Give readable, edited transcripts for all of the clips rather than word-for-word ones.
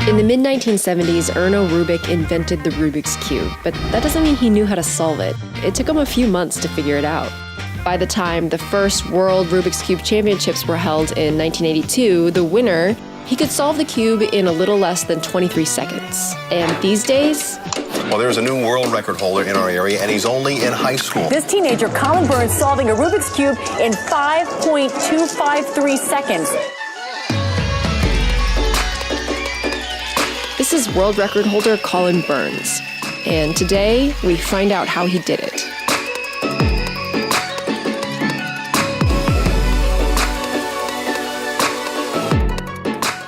In the mid-1970s, Erno Rubik invented the Rubik's Cube, but that doesn't mean he knew how to solve it. It took him a few months to figure it out. By the time the first World Rubik's Cube Championships were held in 1982, the winner, he could solve the cube in a little less than 23 seconds. And these days... Well, there's a new world record holder in our area, and he's only in high school. This teenager, Colin, solving a Rubik's Cube in 5.253 seconds. This is world record holder Colin Burns. And today, we find out how he did it.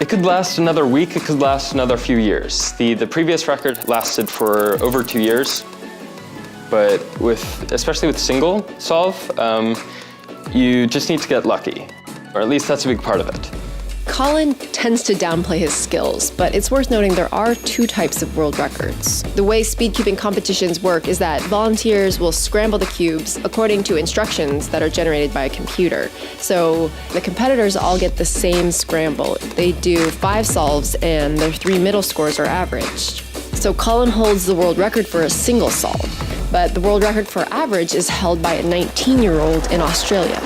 It could last another week, it could last another few years. The previous record lasted for over 2 years, but especially with single solve, you just need to get lucky, or at least that's a big part of it. Colin tends to downplay his skills, but it's worth noting there are two types of world records. The way speed cubing competitions work is that volunteers will scramble the cubes according to instructions that are generated by a computer. So the competitors all get the same scramble. They do 5 solves and their 3 middle scores are averaged. So Colin holds the world record for a single solve, but the world record for average is held by a 19-year-old in Australia.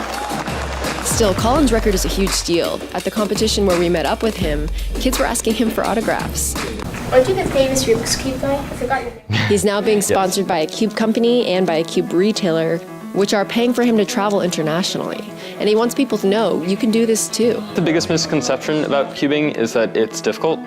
Still, Colin's record is a huge deal. At the competition where we met up with him, kids were asking him for autographs. Aren't you the famous Rubik's Cube guy? I forgot your name. He's now being sponsored by a cube company and by a cube retailer, which are paying for him to travel internationally. And he wants people to know, you can do this too. The biggest misconception about cubing is that it's difficult,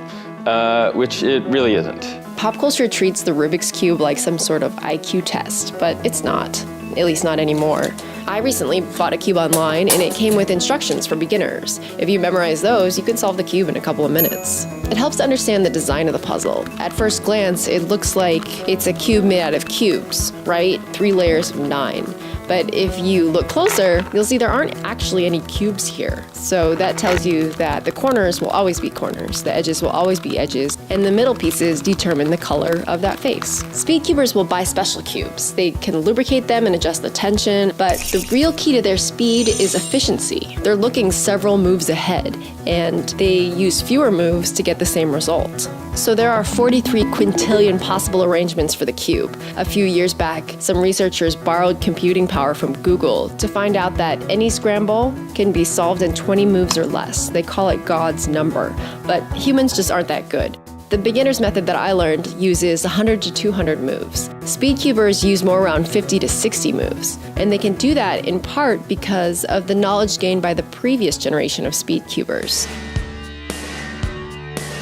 which it really isn't. Pop culture treats the Rubik's Cube like some sort of IQ test, but it's not, at least not anymore. I recently bought a cube online and it came with instructions for beginners. If you memorize those, you can solve the cube in a couple of minutes. It helps to understand the design of the puzzle. At first glance, it looks like it's a cube made out of cubes, right? 3 layers of 9. But if you look closer, you'll see there aren't actually any cubes here. So that tells you that the corners will always be corners, the edges will always be edges, and the middle pieces determine the color of that face. Speed cubers will buy special cubes. They can lubricate them and adjust the tension, but the real key to their speed is efficiency. They're looking several moves ahead, and they use fewer moves to get the same result. So there are 43 quintillion possible arrangements for the cube. A few years back, some researchers borrowed computing power from Google to find out that any scramble can be solved in 20 moves or less. They call it God's number, but humans just aren't that good. The beginner's method that I learned uses 100 to 200 moves. Speed cubers use more around 50 to 60 moves, and they can do that in part because of the knowledge gained by the previous generation of speed cubers.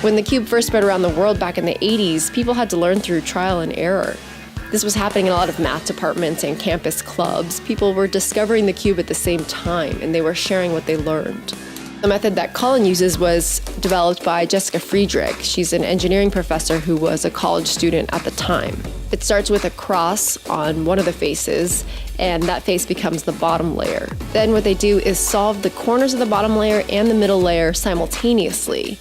When the cube first spread around the world back in the 80s, people had to learn through trial and error. This was happening in a lot of math departments and campus clubs. People were discovering the cube at the same time, and they were sharing what they learned. The method that Colin uses was developed by Jessica Friedrich. She's an engineering professor who was a college student at the time. It starts with a cross on one of the faces, and that face becomes the bottom layer. Then what they do is solve the corners of the bottom layer and the middle layer simultaneously.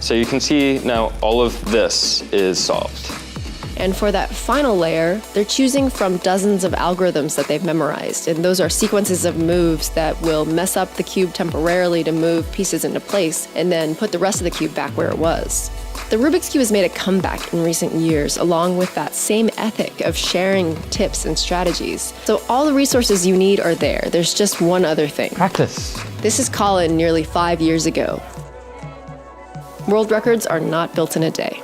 So you can see now all of this is solved. And for that final layer, they're choosing from dozens of algorithms that they've memorized. And those are sequences of moves that will mess up the cube temporarily to move pieces into place and then put the rest of the cube back where it was. The Rubik's Cube has made a comeback in recent years, along with that same ethic of sharing tips and strategies. So all the resources you need are there. There's just one other thing. Practice. This is Colin nearly 5 years ago. World records are not built in a day.